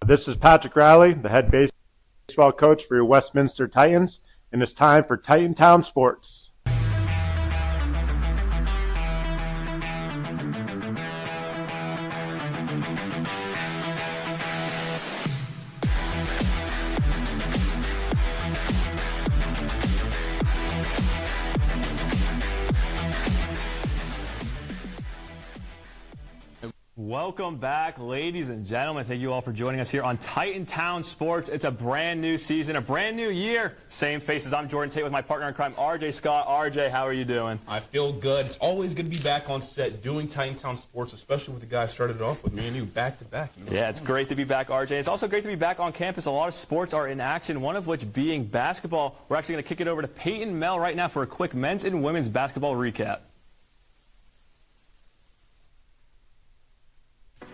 This is Patrick Riley, the head baseball coach for your Westminster Titans, and it's time for Titantown Sports. Welcome back, ladies and gentlemen. Thank you all for joining us here on Titantown Sports. It's a brand new season, a brand new year. Same faces. I'm Jordan Tate with my partner in crime, RJ Scott. RJ, how are you doing? I feel good. It's always good to be back on set doing Titantown Sports, especially with the guys started off with me and you back to back. Yeah, it's great to be back, RJ. It's also great to be back on campus. A lot of sports are in action, one of which being basketball. We're actually going to kick it over to Peyton Mel right now for a quick men's and women's basketball recap.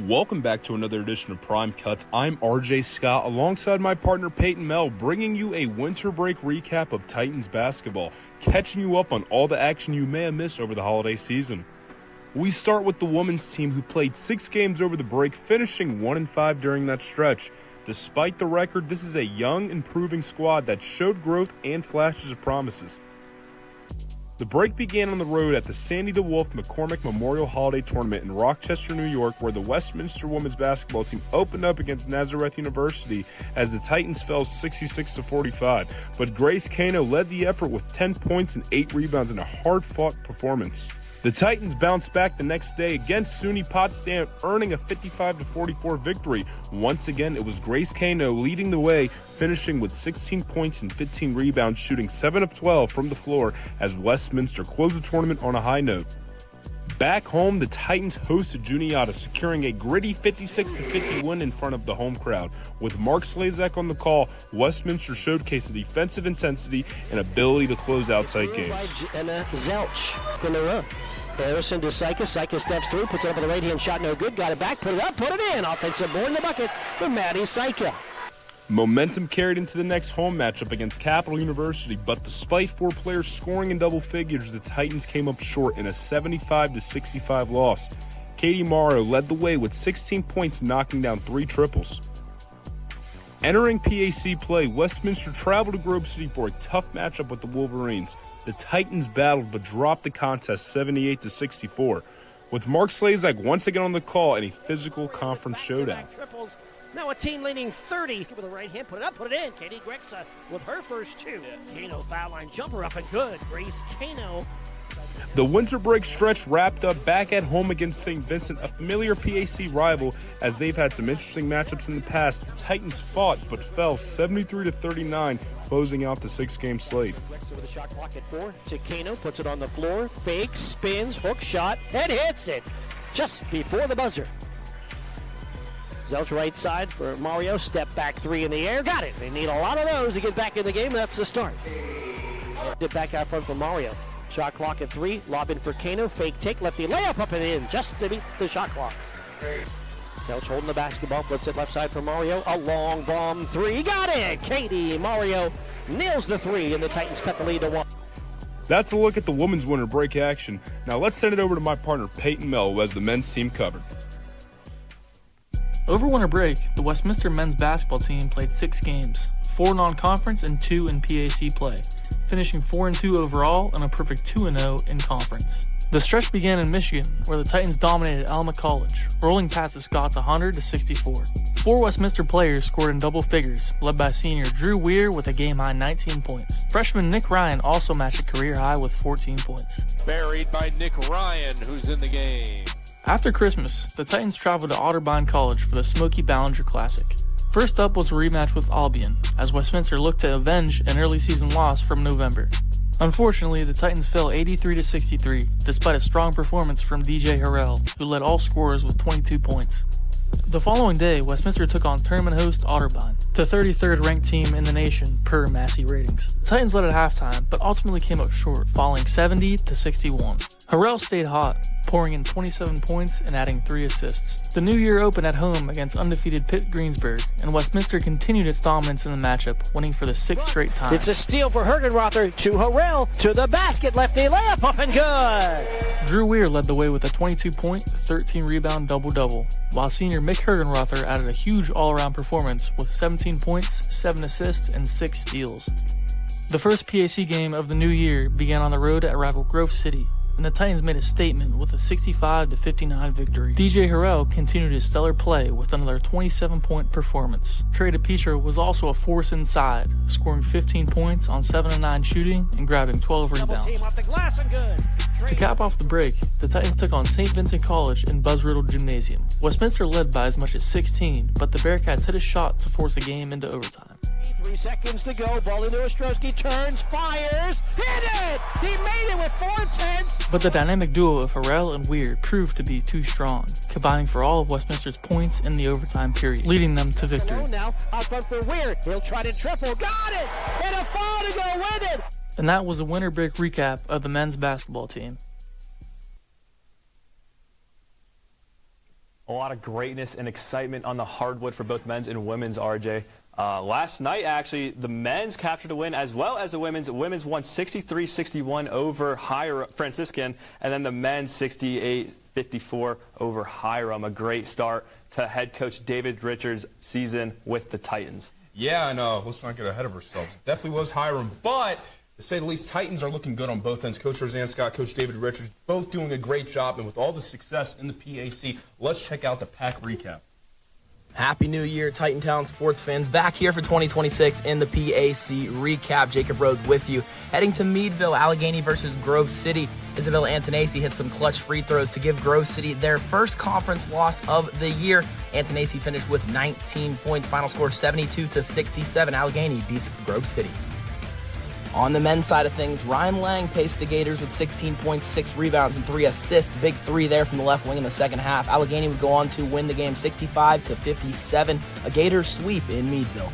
Welcome back to another edition of Prime Cuts. I'm RJ Scott alongside my partner Peyton Mel, bringing you a winter break recap of Titans basketball, catching you up on all the action you may have missed over the holiday season. We start with the women's team, who played 6 games over the break, finishing 1-5 during that stretch. Despite the record, this is a young, improving squad that showed growth and flashes of promises. The break began on the road at the Sandy DeWolf McCormick Memorial Holiday Tournament in Rochester, New York, where the Westminster women's basketball team opened up against Nazareth University as the Titans fell 66-45. But Grace Cano led the effort with 10 points and 8 rebounds in a hard-fought performance. The Titans bounced back the next day against SUNY Potsdam, earning a 55-44 victory. Once again, it was Grace Cano leading the way, finishing with 16 points and 15 rebounds, shooting 7 of 12 from the floor as Westminster closed the tournament on a high note. Back home, the Titans hosted Juniata, securing a gritty 56-50 win in front of the home crowd. With Mark Slazak on the call, Westminster showcased the defensive intensity and ability to close outside games. Zelch in the row. Harrison to Syka. Syka steps through, puts it up with a right-hand shot, no good. Got it back, put it up, put it in. Offensive board in the bucket for Maddie Syka. Momentum carried into the next home matchup against Capital University, but despite 4 players scoring in double figures, the Titans came up short in a 75-65 loss. Katie Morrow led the way with 16 points, knocking down 3 triples. Entering PAC play, Westminster traveled to Grove City for a tough matchup with the Wolverines. The Titans battled but dropped the contest 78-64, with Mark Slazak once again on the call in a physical conference showdown. Now a team leading 30 with a right hand, put it up, put it in. Katie Grexa with her first 2. Cano foul line jumper up and good. Grace Cano. The winter break stretch wrapped up back at home against St. Vincent, a familiar PAC rival, as they've had some interesting matchups in the past. The Titans fought but fell 73-39, closing out the 6-game slate. Grexa with a shot clock at 4 to Cano, puts it on the floor, fakes, spins, hook shot, and hits it just before the buzzer. Zelch right side for Mario, step back 3 in the air, got it. They need a lot of those to get back in the game, that's the start. Dip back out front for Mario. Shot clock at 3, lob in for Cano, fake take, lefty layup up and in, just to beat the shot clock. Zelch holding the basketball, flips it left side for Mario, a long bomb 3, got it! Katie Mario nails the 3, and the Titans cut the lead to 1. That's a look at the women's winter break action. Now let's send it over to my partner Peyton Mel, who has the men's team covered. Over winter break, the Westminster men's basketball team played 6 games, 4 non-conference and 2 in PAC play, finishing 4-2 overall and a perfect 2-0 in conference. The stretch began in Michigan, where the Titans dominated Alma College, rolling past the Scots 100-64. 4 Westminster players scored in double figures, led by senior Drew Weir with a game-high 19 points. Freshman Nick Ryan also matched a career-high with 14 points. Buried by Nick Ryan, who's in the game. After Christmas, the Titans traveled to Otterbein College for the Smokey Ballinger Classic. First up was a rematch with Albion, as Westminster looked to avenge an early season loss from November. Unfortunately, the Titans fell 83-63, despite a strong performance from DJ Harrell, who led all scorers with 22 points. The following day, Westminster took on tournament host Otterbein, the 33rd ranked team in the nation per Massey ratings. The Titans led at halftime, but ultimately came up short, falling 70-61. Harrell stayed hot, pouring in 27 points and adding 3 assists. The new year opened at home against undefeated Pitt Greensburg, and Westminster continued its dominance in the matchup, winning for the 6th straight time. It's a steal for Hergenrother to Harrell, to the basket, lefty layup, up and good. Drew Weir led the way with a 22-point, 13-rebound double-double, while senior Mick Hergenrother added a huge all-around performance with 17 points, 7 assists, and 6 steals. The first PAC game of the new year began on the road at rival Grove City, and the Titans made a statement with a 65-59 victory. DJ Harrell continued his stellar play with another 27-point performance. Trey DePietro was also a force inside, scoring 15 points on 7-9 shooting and grabbing 12 rebounds. To cap off the break, the Titans took on St. Vincent College in Buzz-Riddle Gymnasium. Westminster led by as much as 16, but the Bearcats hit a shot to force a game into overtime. 3 seconds to go, ball into Ostrowski, turns, fires, hit it! He made it with 4-10. But the dynamic duo of Harrell and Weir proved to be too strong, combining for all of Westminster's points in the overtime period, leading them to victory. Now, out front for Weir, he'll try to triple, got it! And a foul to go with it! And that was a winter break recap of the men's basketball team. A lot of greatness and excitement on the hardwood for both men's and women's, RJ. Last night, actually, the men's captured a win as well as the women's. Women's won 63-61 over Franciscan, and then the men's 68-54 over Hiram. A great start to head coach David Richards' season with the Titans. Yeah, and let's not get ahead of ourselves. It definitely was Hiram, but to say the least, Titans are looking good on both ends. Coach Rosanne Scott, Coach David Richards, both doing a great job, and with all the success in the PAC, let's check out the PAC Recap. Happy New Year, Titantown sports fans. Back here for 2026 in the PAC Recap. Jacob Rhodes with you. Heading to Meadville, Allegheny versus Grove City. Isabella Antonacci hit some clutch free throws to give Grove City their first conference loss of the year. Antonacci finished with 19 points. Final score 72-67. Allegheny beats Grove City. On the men's side of things, Ryan Lang paced the Gators with 16 points, 6 rebounds, and 3 assists. Big 3 there from the left wing in the second half. Allegheny would go on to win the game 65-57, a Gators sweep in Meadville.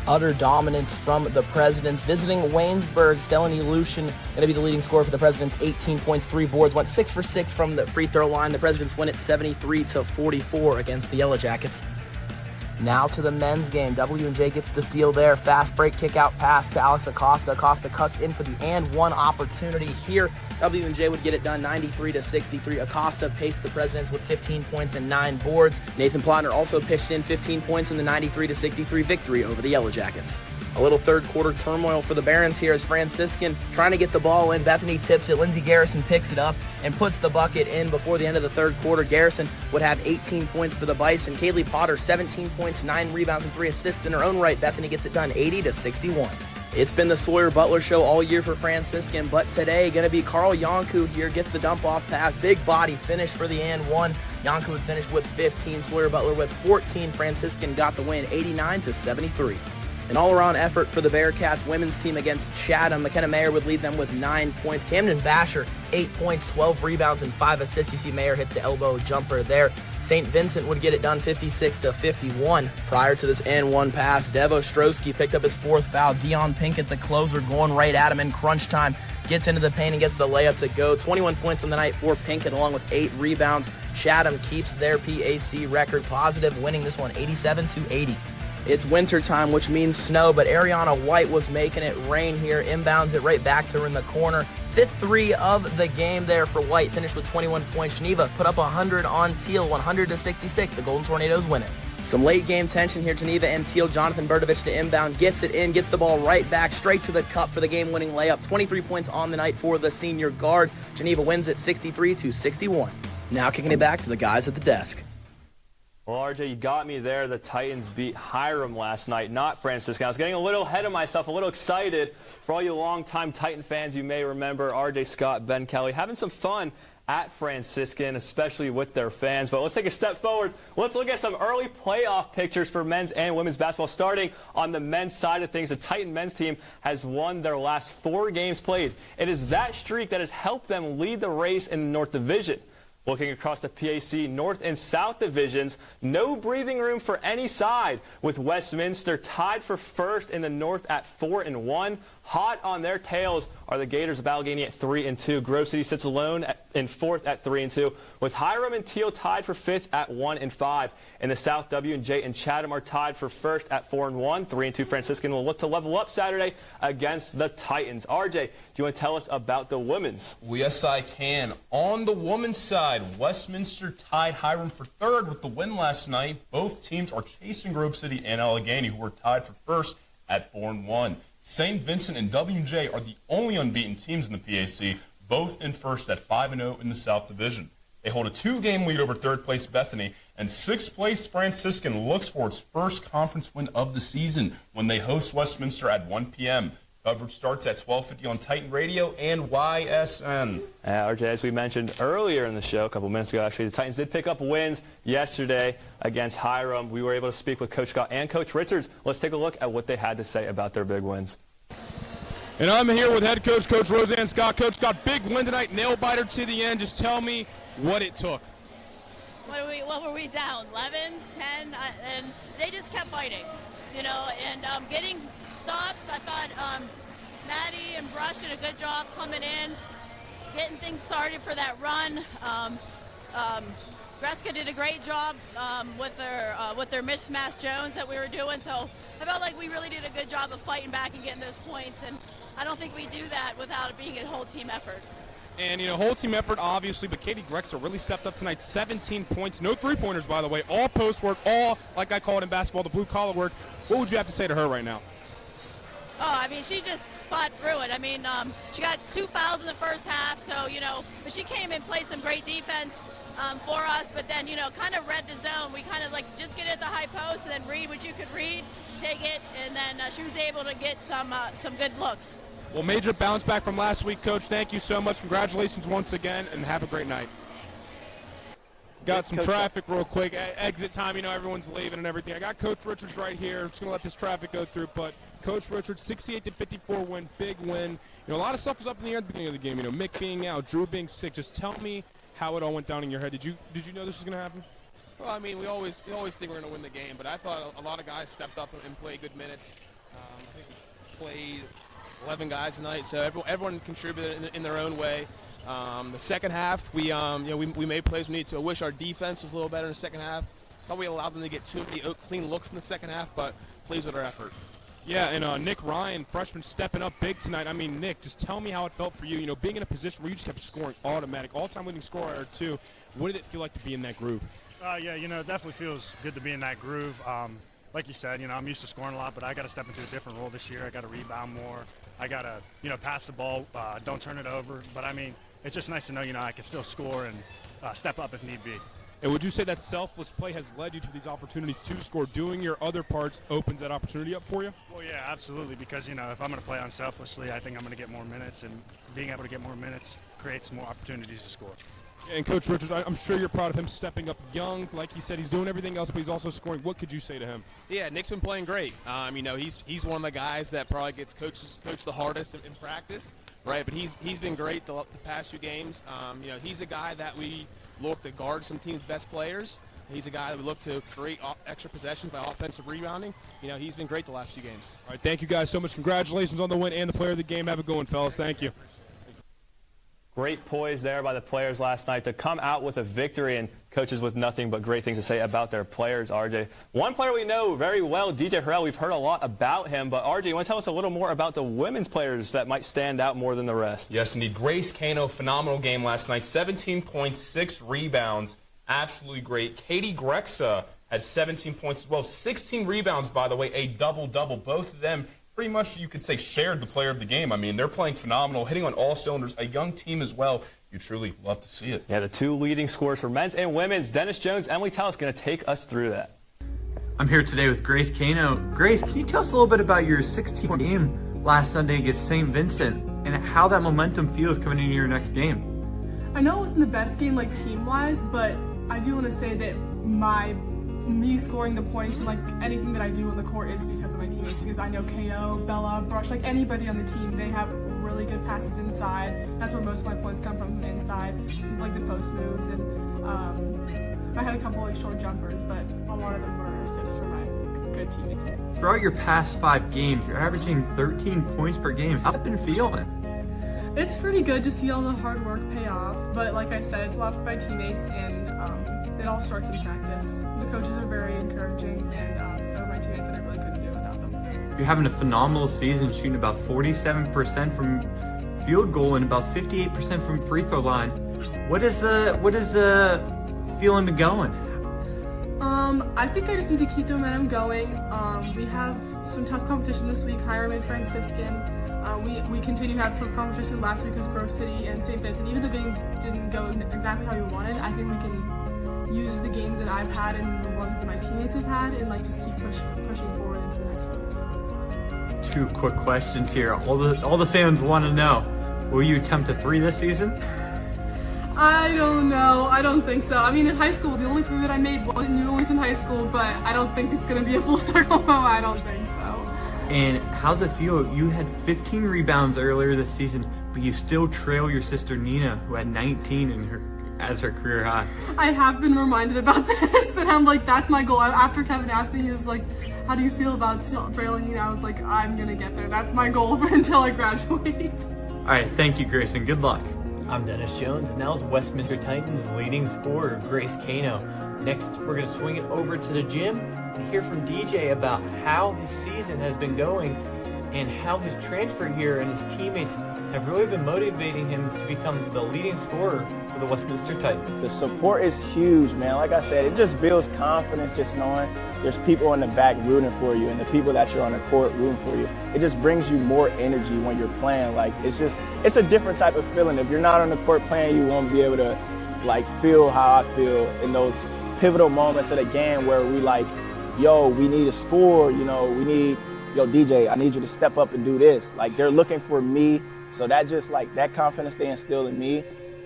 Utter dominance from the Presidents. Visiting Waynesburg, Stelany Lucian going to be the leading scorer for the Presidents. 18 points, 3 boards, went 6 for 6 from the free throw line. The Presidents win it 73-44 against the Yellow Jackets. Now to the men's game. W&J gets the steal there. Fast break, kick out pass to Alex Acosta. Acosta cuts in for the and one opportunity here. W&J would get it done 93-63. Acosta paced the Presidents with 15 points and 9 boards. Nathan Plotner also pitched in 15 points in the 93-63 victory over the Yellow Jackets. A little third quarter turmoil for the Barons here as Franciscan trying to get the ball in. Bethany tips it. Lindsey Garrison picks it up and puts the bucket in before the end of the third quarter. Garrison would have 18 points for the Bison. Kaylee Potter, 17 points, 9 rebounds, and 3 assists in her own right. Bethany gets it done 80-61. It's been the Sawyer Butler show all year for Franciscan, but today going to be Carl Yonku here. Gets the dump off pass. Big body finish for the and one. Yonku would finish with 15. Sawyer Butler with 14. Franciscan got the win 89-73. An all-around effort for the Bearcats women's team against Chatham. McKenna Mayer would lead them with 9 points. Camden Basher, 8 points, 12 rebounds, and 5 assists. You see Mayer hit the elbow jumper there. St. Vincent would get it done 56-51. Prior to this and-one pass, Dev Ostrowski picked up his 4th foul. Dion Pinkett, the closer, going right at him in crunch time. Gets into the paint and gets the layup to go. 21 points on the night for Pinkett, along with 8 rebounds. Chatham keeps their PAC record positive, winning this one 87-80. It's winter time, which means snow, but Ariana White was making it rain here. Inbounds it right back to her in the corner. 5th 3 of the game there for White. Finished with 21 points. Geneva put up 100 on Teal, 100-66. The Golden Tornadoes win it. Some late game tension here. Geneva and Teal. Jonathan Berdovich to inbound. Gets it in. Gets the ball right back. Straight to the cup for the game-winning layup. 23 points on the night for the senior guard. Geneva wins it 63-61. Now kicking it back to the guys at the desk. Well, RJ, you got me there. The Titans beat Hiram last night, not Franciscan. I was getting a little ahead of myself, a little excited. For all you longtime Titan fans, you may remember RJ Scott, Ben Kelly, having some fun at Franciscan, especially with their fans. But let's take a step forward. Let's look at some early playoff pictures for men's and women's basketball. Starting on the men's side of things, the Titan men's team has won their last 4 games played. It is that streak that has helped them lead the race in the North Division. Looking across the PAC North and South divisions, no breathing room for any side, with Westminster tied for first in the North at 4-1. Hot on their tails are the Gators of Allegheny at 3-2. Grove City sits alone in 4th at 3-2, with Hiram and Teal tied for 5th at 1-5. In the South, W&J and Chatham are tied for 1st at 4-1. 3-2 Franciscan will look to level up Saturday against the Titans. RJ, do you want to tell us about the women's? Well, yes, I can. On the women's side, Westminster tied Hiram for 3rd with the win last night. Both teams are chasing Grove City and Allegheny, who are tied for 1st at 4-1. St. Vincent and W&J are the only unbeaten teams in the PAC, both in 1st at 5-0 in the South Division. They hold a 2-game lead over 3rd place Bethany, and 6th place Franciscan looks for its first conference win of the season when they host Westminster at 1 p.m. Coverage starts at 12:50 on Titan Radio and YSN. RJ, as we mentioned earlier in the show, a couple minutes ago, actually, the Titans did pick up wins yesterday against Hiram. We were able to speak with Coach Scott and Coach Richards. Let's take a look at what they had to say about their big wins. And I'm here with head coach, Coach Rosanne Scott. Coach Scott, big win tonight, nail-biter to the end. Just tell me what it took. What were we down? 11, 10, and they just kept fighting, you know, and getting stops. I thought Maddie and Brush did a good job coming in, getting things started for that run. Greska did a great job with their mismatch Jones that we were doing. So I felt like we really did a good job of fighting back and getting those points. And I don't think we do that without it being a whole team effort. And, you know, whole team effort, obviously, but Katie Grexa really stepped up tonight. 17 points, no three-pointers, by the way, all post work, all, like I call it in basketball, the blue-collar work. What would you have to say to her right now? Oh, I mean, she just fought through it. I mean, she got 2 fouls in the first half, so, you know, but she came and played some great defense for us, but then, you know, kind of read the zone. We kind of, like, just get at the high post and then read what you could read, take it, and then she was able to get some good looks. Well, major bounce back from last week, Coach. Thank you so much. Congratulations once again, and have a great night. Got some traffic real quick. Exit time, you know, everyone's leaving and everything. I got Coach Richards right here. Just going to let this traffic go through, but Coach Richards, 68-54 win, big win. You know, a lot of stuff was up in the air at the beginning of the game. You know, Mick being out, Drew being sick. Just tell me how it all went down in your head. Did you know this was going to happen? Well, I mean, we always think we're going to win the game, but I thought a lot of guys stepped up and played good minutes. I think we played 11 guys tonight, so everyone contributed in their own way. The second half, we made plays we needed to. I wish our defense was a little better in the second half. Thought we allowed them to get too many clean looks in the second half, but pleased with our effort. Yeah, and Nick Ryan, freshman, stepping up big tonight. I mean, Nick, just tell me how it felt for you. You know, being in a position where you just kept scoring automatic, all-time leading scorer too. What did it feel like to be in that groove? Yeah, you know, it definitely feels good to be in that groove. Like you said, you know, I'm used to scoring a lot, but I got to step into a different role this year. I got to rebound more. I got to, you know, pass the ball, don't turn it over. But, I mean, it's just nice to know, you know, I can still score and step up if need be. And would you say that selfless play has led you to these opportunities to score? Doing your other parts opens that opportunity up for you? Well, yeah, absolutely, because, you know, if I'm going to play unselflessly, I think I'm going to get more minutes, and being able to get more minutes creates more opportunities to score. And Coach Richards, I'm sure you're proud of him stepping up young. Like he said, he's doing everything else, but he's also scoring. What could you say to him? Yeah, Nick's been playing great. You know, he's one of the guys that probably gets coached the hardest in practice, right? But he's been great the past few games. You know, he's a guy that we look to guard some teams' best players. He's a guy that we look to create extra possessions by offensive rebounding. You know, he's been great the last few games. All right, thank you guys so much. Congratulations on the win and the player of the game. Have a good one, fellas. Thank you. Great poise there by the players last night to come out with a victory, and coaches with nothing but great things to say about their players, RJ. One player we know very well, DJ Harrell, we've heard a lot about him, but RJ, you want to tell us a little more about the women's players that might stand out more than the rest? Yes, indeed. Grace Cano, phenomenal game last night. 17 points, 6 rebounds. Absolutely great. Katie Grexa had 17 points as well. 16 rebounds, by the way, a double-double. Both of them pretty much, you could say, shared the player of the game. I mean, they're playing phenomenal, hitting on all cylinders. A young team as well. You truly love to see it. Yeah, the two leading scorers for men's and women's. Dennis Jones, Emily Tallis, going to take us through that. I'm here today with Grace Cano. Grace, can you tell us a little bit about your 16-point game last Sunday against St. Vincent and how that momentum feels coming into your next game? I know it wasn't the best game, like, team-wise, but I do want to say that me scoring the points and like anything that I do on the court is because of my teammates, because I know KO, Bella, Brush, like anybody on the team, they have really good passes inside. That's where most of my points come from inside, like the post moves, and I had a couple like short jumpers, but a lot of them were assists from my good teammates. Throughout your past 5 games, you're averaging 13 points per game. How's it been feeling? It's pretty good to see all the hard work pay off, but like I said, it's a lot for my teammates, and it all starts in practice. The coaches are very encouraging, and so are my teammates, and I really couldn't do it without them. You're having a phenomenal season, shooting about 47% from field goal and about 58% from free throw line. What is feeling the going? I think I just need to keep the momentum going. We have some tough competition this week, Hiram and Franciscan. We continue to have tough competition. Last week was Grove City and St. Vincent. Even though games didn't go exactly how we wanted, I think we can use the games that I've had and the ones that my teammates have had, and like just keep pushing forward into the next ones. 2 quick questions here. All the fans want to know: will you attempt a 3 this season? I don't know. I don't think so. I mean, in high school, the only 3 that I made was in New Orleans in high school, but I don't think it's going to be a full circle. I don't think so. And how's it feel? You had 15 rebounds earlier this season, but you still trail your sister Nina, who had 19 as her career high. I have been reminded about this, and I'm like, that's my goal. After Kevin asked me, he was like, how do you feel about still trailing Nina? I was like, I'm going to get there. That's my goal until I graduate. All right, thank you, Grace, and good luck. I'm Dennis Jones, and that was Westminster Titans leading scorer, Grace Cano. Next, we're going to swing it over to the gym and hear from DJ about how his season has been going and how his transfer here and his teammates have really been motivating him to become the leading scorer for the Westminster Titans. The support is huge, man. Like I said, it just builds confidence just knowing there's people in the back rooting for you and the people that you're on the court rooting for you. It just brings you more energy when you're playing. Like, it's a different type of feeling. If you're not on the court playing, you won't be able to like feel how I feel in those pivotal moments of the game where we like, yo, we need a score, we need, yo, DJ, I need you to step up and do this. Like, they're looking for me. So that just like that confidence they instill in me,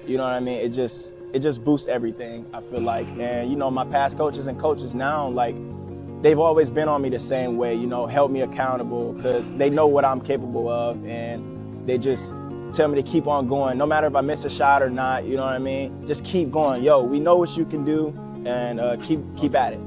you know what I mean? It just boosts everything, I feel like. And my past coaches and coaches now, like, they've always been on me the same way, held me accountable because they know what I'm capable of, and they just tell me to keep on going, no matter if I miss a shot or not, you know what I mean? Just keep going. Yo, we know what you can do, and keep at it.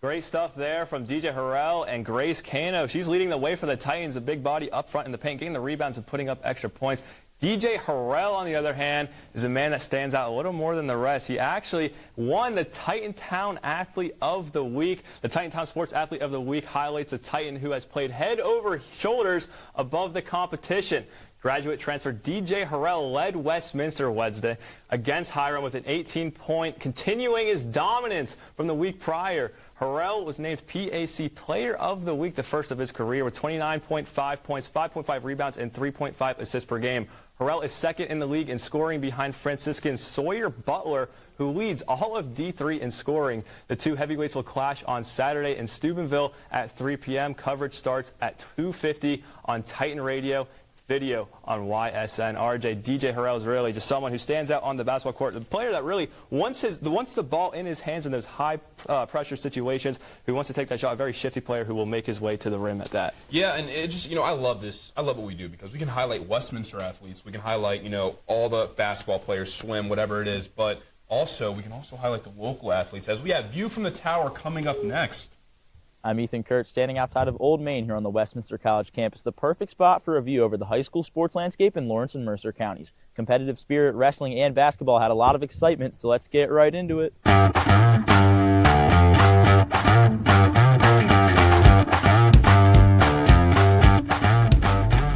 Great stuff there from DJ Harrell and Grace Cano. She's leading the way for the Titans, a big body up front in the paint, getting the rebounds and putting up extra points. DJ Harrell, on the other hand, is a man that stands out a little more than the rest. He actually won the Titantown Athlete of the Week. The Titantown Sports Athlete of the Week highlights a Titan who has played head over shoulders above the competition. Graduate transfer DJ Harrell led Westminster Wednesday against Hiram with an 18-point, continuing his dominance from the week prior. Harrell was named PAC Player of the Week, the first of his career, with 29.5 points, 5.5 rebounds, and 3.5 assists per game. Harrell is second in the league in scoring behind Franciscan Sawyer Butler, who leads all of D3 in scoring. The two heavyweights will clash on Saturday in Steubenville at 3 p.m. Coverage starts at 2:50 on Titan Radio. Video on YSN. RJ, DJ Harrell is really just someone who stands out on the basketball court. The player that really wants the ball in his hands in those high pressure situations, who wants to take that shot. A very shifty player who will make his way to the rim at that. Yeah, and it just, I love this. I love what we do because we can highlight Westminster athletes. We can highlight, all the basketball players, swim, whatever it is. But also, we can also highlight the local athletes as we have View from the Tower coming up next. I'm Ethan Kurtz, standing outside of Old Main here on the Westminster College campus, the perfect spot for a view over the high school sports landscape in Lawrence and Mercer counties. Competitive spirit, wrestling, and basketball had a lot of excitement, so let's get right into it.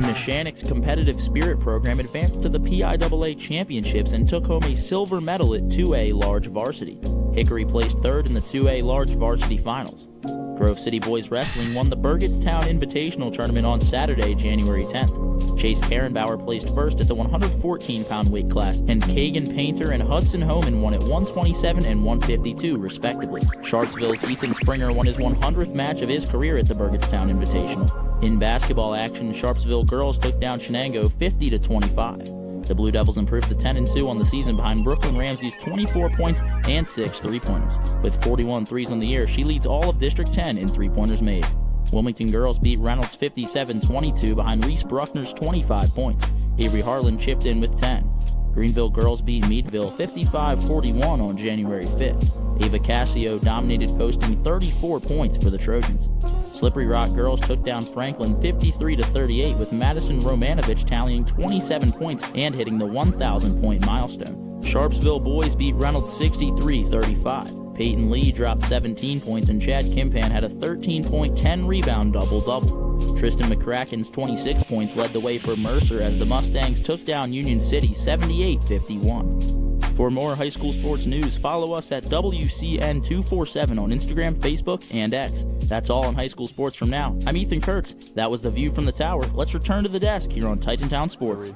Neshannock's competitive spirit program advanced to the PIAA championships and took home a silver medal at 2A large varsity. Hickory placed third in the 2A large varsity finals. Grove City Boys Wrestling won the Burgettstown Invitational Tournament on Saturday, January 10th. Chase Karenbauer placed first at the 114-pound weight class, and Kagan Painter and Hudson Homan won at 127 and 152, respectively. Sharpsville's Ethan Springer won his 100th match of his career at the Burgettstown Invitational. In basketball action, Sharpsville girls took down Shenango 50-25. The Blue Devils improved to 10-2 on the season behind Brooklyn Ramsey's 24 points and 6 three-pointers. With 41 threes on the year, she leads all of District 10 in three-pointers made. Wilmington girls beat Reynolds 57-22 behind Reese Bruckner's 25 points. Avery Harlan chipped in with 10. Greenville girls beat Meadville 55-41 on January 5th. Ava Cassio dominated, posting 34 points for the Trojans. Slippery Rock girls took down Franklin 53-38, with Madison Romanovich tallying 27 points and hitting the 1,000-point milestone. Sharpsville boys beat Reynolds 63-35. Peyton Lee dropped 17 points, and Chad Kimpan had a 13-point, 10-rebound double-double. Tristan McCracken's 26 points led the way for Mercer as the Mustangs took down Union City 78-51. For more high school sports news, follow us at WCN247 on Instagram, Facebook, and X. That's all on high school sports from now. I'm Ethan Kurtz. That was the view from the tower. Let's return to the desk here on Titantown Sports.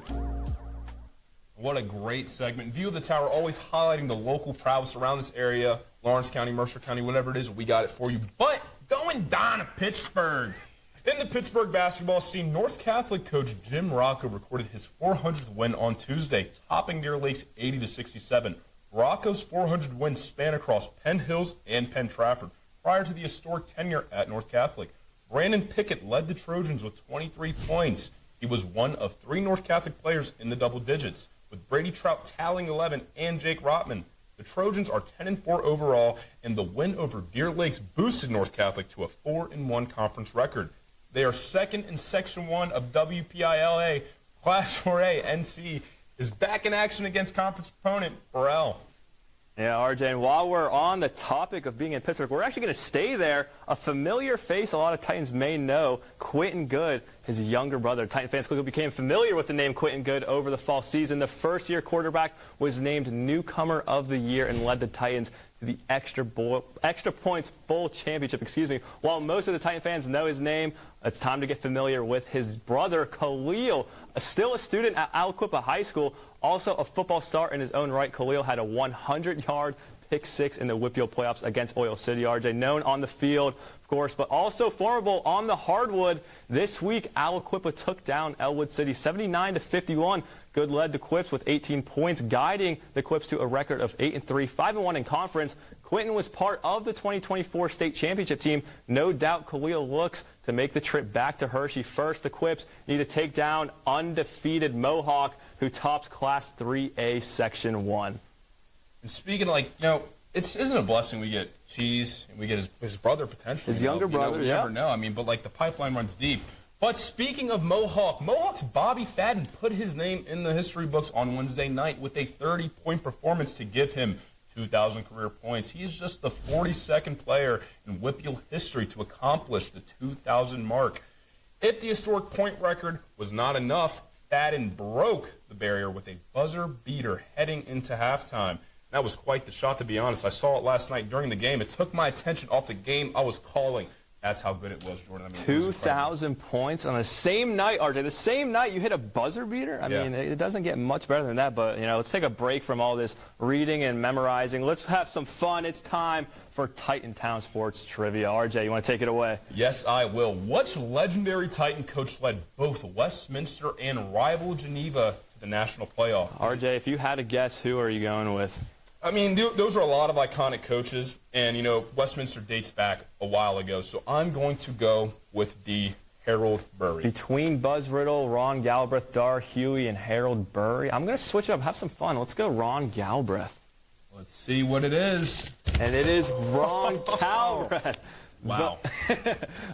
What a great segment. View of the Tower, always highlighting the local prowess around this area. Lawrence County, Mercer County, whatever it is, we got it for you. But going down to Pittsburgh. In the Pittsburgh basketball scene, North Catholic coach Jim Rocco recorded his 400th win on Tuesday, topping Deer Lake's 80-67. Rocco's 400 wins span across Penn Hills and Penn Trafford prior to the historic tenure at North Catholic. Brandon Pickett led the Trojans with 23 points. He was one of 3 North Catholic players in the double digits, with Brady Trout tallying 11 and Jake Rotman. The Trojans are 10-4 overall, and the win over Deer Lakes boosted North Catholic to a 4-1 conference record. They are second in Section 1 of WPIAL. Class 4A NC is back in action against conference opponent Harrell. Yeah, RJ, and while we're on the topic of being in Pittsburgh, we're actually going to stay there. A familiar face a lot of Titans may know, Qa'Lil Goode, his younger brother. Titan fans quickly became familiar with the name Qa'Lil Goode over the fall season. The first-year quarterback was named Newcomer of the Year and led the Titans to the Extra Points Bowl Championship. While most of the Titan fans know his name, it's time to get familiar with his brother, Qa'Lil, still a student at Aliquippa High School. Also a football star in his own right, Qa'Lil had a 100-yard pick six in the Whitfield playoffs against Oil City. RJ, known on the field, of course, but also formidable on the hardwood. This week, Aliquippa took down Elwood City 79-51. Good led the Quips with 18 points, guiding the Quips to a record of 8-3, 5-1 in conference. Quinton was part of the 2024 state championship team. No doubt Qa'Lil looks to make the trip back to Hershey. First, the Quips need to take down undefeated Mohawk, who tops Class 3A Section 1. And speaking of, isn't it a blessing we get Cheese and we get his brother potentially? His younger brother, you never know. But the pipeline runs deep. But speaking of Mohawk's Bobby Fadden put his name in the history books on Wednesday night with a 30-point performance to give him 2,000 career points. He is just the 42nd player in Whitfield history to accomplish the 2,000 mark. If the historic point record was not enough, Fadden broke the barrier with a buzzer beater heading into halftime. That was quite the shot, to be honest. I saw it last night during the game. It took my attention off the game I was calling. That's how good it was, Jordan. 2,000 points on the same night, RJ. The same night you hit a buzzer beater? I mean, it doesn't get much better than that. But, let's take a break from all this reading and memorizing. Let's have some fun. It's time for Titantown Sports Trivia. RJ, you want to take it away? Yes, I will. Which legendary Titan coach led both Westminster and rival Geneva to the national playoff? RJ, if you had to guess, who are you going with? Those are a lot of iconic coaches, and, Westminster dates back a while ago, so I'm going to go with the Harold Burry. Between Buzz Riddle, Ron Galbraith, Dar Huey, and Harold Burry, I'm going to switch it up, have some fun. Let's go Ron Galbraith. Let's see what it is. And it is Ron Galbraith. Wow.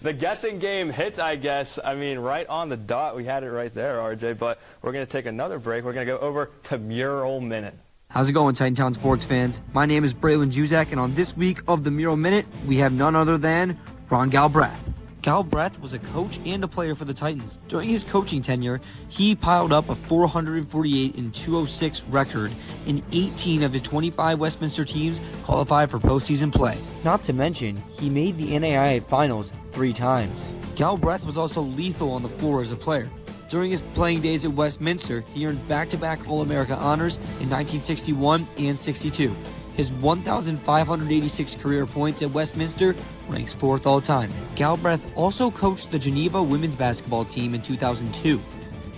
The guessing game hits, I guess. Right on the dot. We had it right there, RJ, but we're going to take another break. We're going to go over to Mural Minute. How's it going, Titantown sports fans? My name is Braylon Juzak, and on this week of the Mural Minute, we have none other than Ron Galbraith. Galbraith was a coach and a player for the Titans. During his coaching tenure, he piled up a 448 and 206 record, and 18 of his 25 Westminster teams qualified for postseason play. Not to mention, he made the NAIA Finals 3 times. Galbraith was also lethal on the floor as a player. During his playing days at Westminster, he earned back-to-back All-America honors in 1961 and 62. His 1,586 career points at Westminster ranks 4th all-time. Galbraith also coached the Geneva women's basketball team in 2002.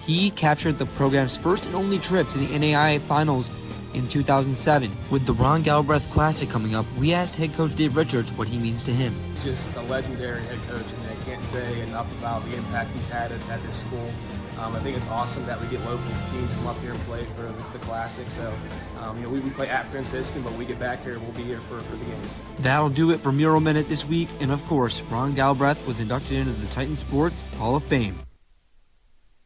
He captured the program's first and only trip to the NAIA Finals in 2007. With the Ron Galbraith Classic coming up, we asked head coach Dave Richards what he means to him. He's just a legendary head coach, and I can't say enough about the impact he's had at this school. I think it's awesome that we get local teams come up here and play for the Classic. So, we play at Franciscan, but when we get back here, we'll be here for the games. That'll do it for Mural Minute this week, and of course, Ron Galbraith was inducted into the Titan Sports Hall of Fame.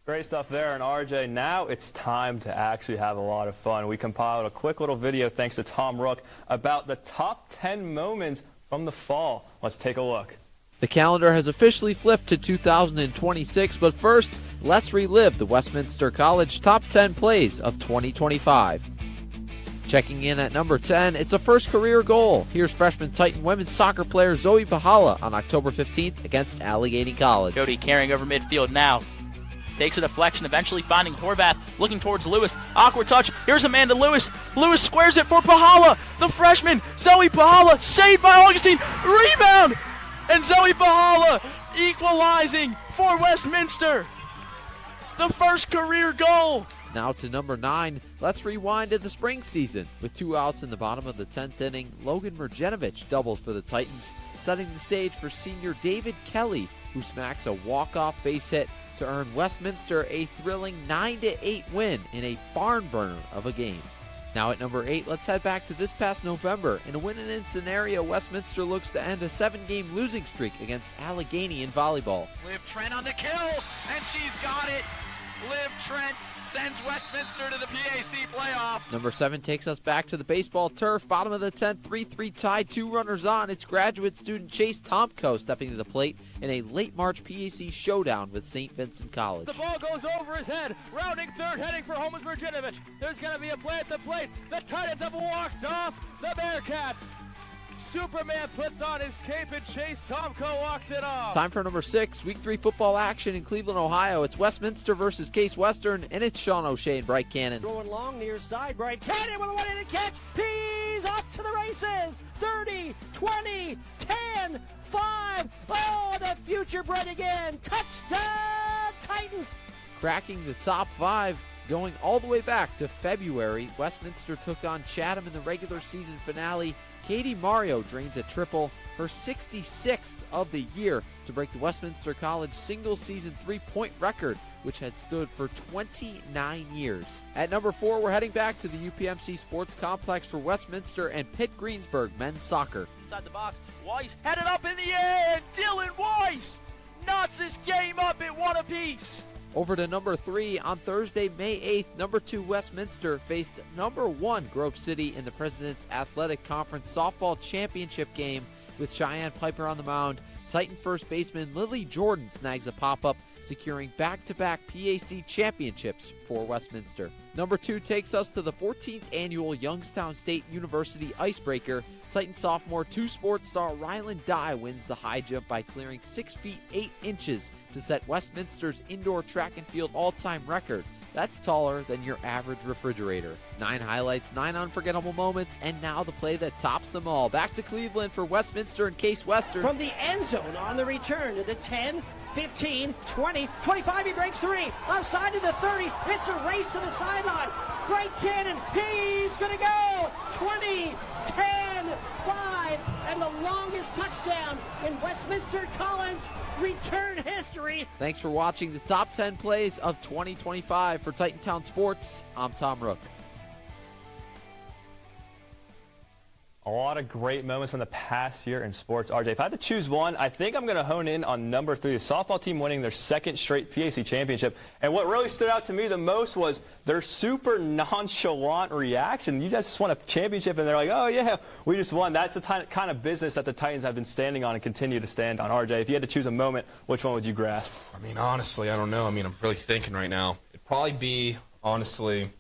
Great stuff there. And RJ, now it's time to actually have a lot of fun. We compiled a quick little video, thanks to Tom Rook, about the top 10 moments from the fall. Let's take a look. The calendar has officially flipped to 2026, but first, let's relive the Westminster College top 10 plays of 2025. Checking in at number 10, it's a first career goal. Here's freshman Titan women's soccer player Zoe Bahala on October 15th against Allegheny College. Goode carrying over midfield now. Takes a deflection, eventually finding Horvath, looking towards Lewis. Awkward touch. Here's Amanda Lewis. Lewis squares it for Bahala. The freshman, Zoe Bahala, saved by Augustine. Rebound! And Zoe Bahala equalizing for Westminster. The first career goal. Now to number 9, let's rewind to the spring season. With 2 outs in the bottom of the 10th inning, Logan Mrjenovic doubles for the Titans, setting the stage for senior David Kelly, who smacks a walk-off base hit to earn Westminster a thrilling 9-8 win in a barn burner of a game. Now at number 8, let's head back to this past November. In a win-and-in scenario, Westminster looks to end a 7-game losing streak against Allegheny in volleyball. Liv Trent on the kill, and she's got it. Liv Trent sends Westminster to the PAC playoffs. Number 7 takes us back to the baseball turf. Bottom of the 10th, 3-3 tie, 2 runners on. It's graduate student Chase Tomko stepping to the plate in a late March PAC showdown with St. Vincent College. The ball goes over his head. Rounding third, heading for home is Mrjenovic. There's going to be a play at the plate. The Titans have walked off the Bearcats. Superman puts on his cape and Chase Tomko walks it off. Time for number 6, Week 3 football action in Cleveland, Ohio. It's Westminster versus Case Western, and it's Sean O'Shea and Bright Cannon. Throwing long near side, Bright Cannon with a one-handed catch. He's off to the races. 30, 20, 10, 5. Oh, the future Bright again. Touchdown, Titans. Cracking the top 5. Going all the way back to February, Westminster took on Chatham in the regular season finale. Katie Mario drains a triple, her 66th of the year, to break the Westminster College single-season three-point record, which had stood for 29 years. At number 4, we're heading back to the UPMC Sports Complex for Westminster and Pitt Greensburg men's soccer. Inside the box, Weiss headed up in the air, and Dylan Weiss knots this game up at 1 apiece. Over to number 3, on Thursday, May 8th, number 2 Westminster faced number 1 Grove City in the President's Athletic Conference softball championship game with Cheyenne Piper on the mound. Titan first baseman Lily Jordan snags a pop-up, securing back-to-back PAC championships for Westminster. Number 2 takes us to the 14th annual Youngstown State University Icebreaker. Titan sophomore two-sport star Rylan Dye wins the high jump by clearing 6 feet 8 inches to set Westminster's indoor track and field all-time record. That's taller than your average refrigerator. 9 highlights, 9 unforgettable moments, and now the play that tops them all. Back to Cleveland for Westminster and Case Western. From the end zone on the return to the 10, 15, 20, 25, he breaks 3. Outside to the 30, it's a race to the sideline. Bright Cannon, he's going to go. 20, 10, 5, and the longest touchdown in Westminster College return history. Thanks for watching the top 10 plays of 2025 for Titantown Sports. I'm Tom Rook. A lot of great moments from the past year in sports. RJ, if I had to choose one, I think I'm going to hone in on number 3, the softball team winning their 2nd straight PAC championship. And what really stood out to me the most was their super nonchalant reaction. You guys just won a championship, and they're like, oh, yeah, we just won. That's the kind of business that the Titans have been standing on and continue to stand on. RJ, if you had to choose a moment, which one would you grasp? I mean, honestly, I don't know. I mean, I'm really thinking right now. It'd probably be, honestly,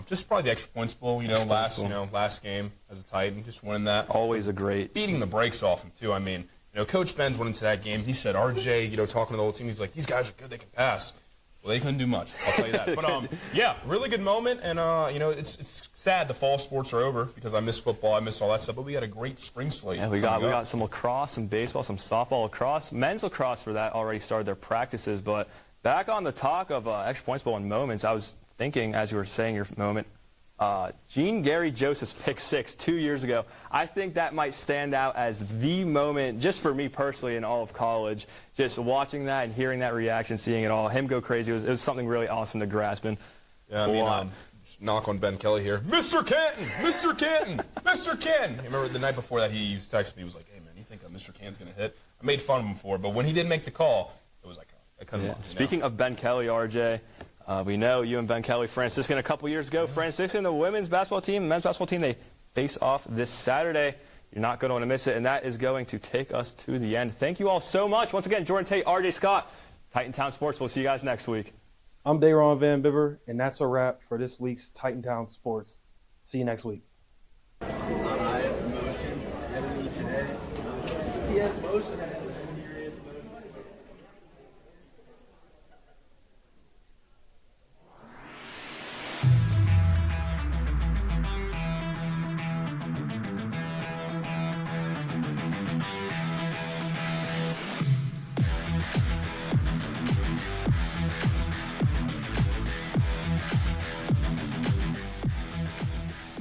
just probably the extra points bowl, last game as a Titan, just winning that. Always a great. Beating the brakes off him, too. I mean, Coach Benz went into that game. He said, RJ, talking to the whole team, he's like, these guys are good, they can pass. Well, they couldn't do much, I'll tell you that. But, yeah, really good moment. And, it's sad the fall sports are over because I miss football, I miss all that stuff. But we had a great spring slate. Yeah, we got some lacrosse, some baseball, some softball, lacrosse. Men's lacrosse for that already started their practices. But back on the talk of extra points bowl and moments, I was thinking, as you were saying your moment, Gene Gary Joseph's pick 6 2 years ago. I think that might stand out as the moment, just for me personally, in all of college. Just watching that and hearing that reaction, seeing it all, him go crazy, it was something really awesome to grasp. And yeah, I mean, knock on Ben Kelly here. Mr. Canton! Mr. Canton! Mr. Canton! I remember the night before that he texted me. He was like, hey, man, you think Mr. Canton's going to hit? I made fun of him for it, but when he didn't make the call, it was like, I couldn't look. Speaking of Ben Kelly, RJ, we know you and Ben Kelly, Franciscan, a couple years ago. Franciscan, the women's basketball team, men's basketball team, they face off this Saturday. You're not going to want to miss it, and that is going to take us to the end. Thank you all so much. Once again, Jordan Tate, RJ Scott, Titantown Sports. We'll see you guys next week. I'm Dayron Van Bibber, and that's a wrap for this week's Titantown Sports. See you next week. I have motion. Today. He has motion.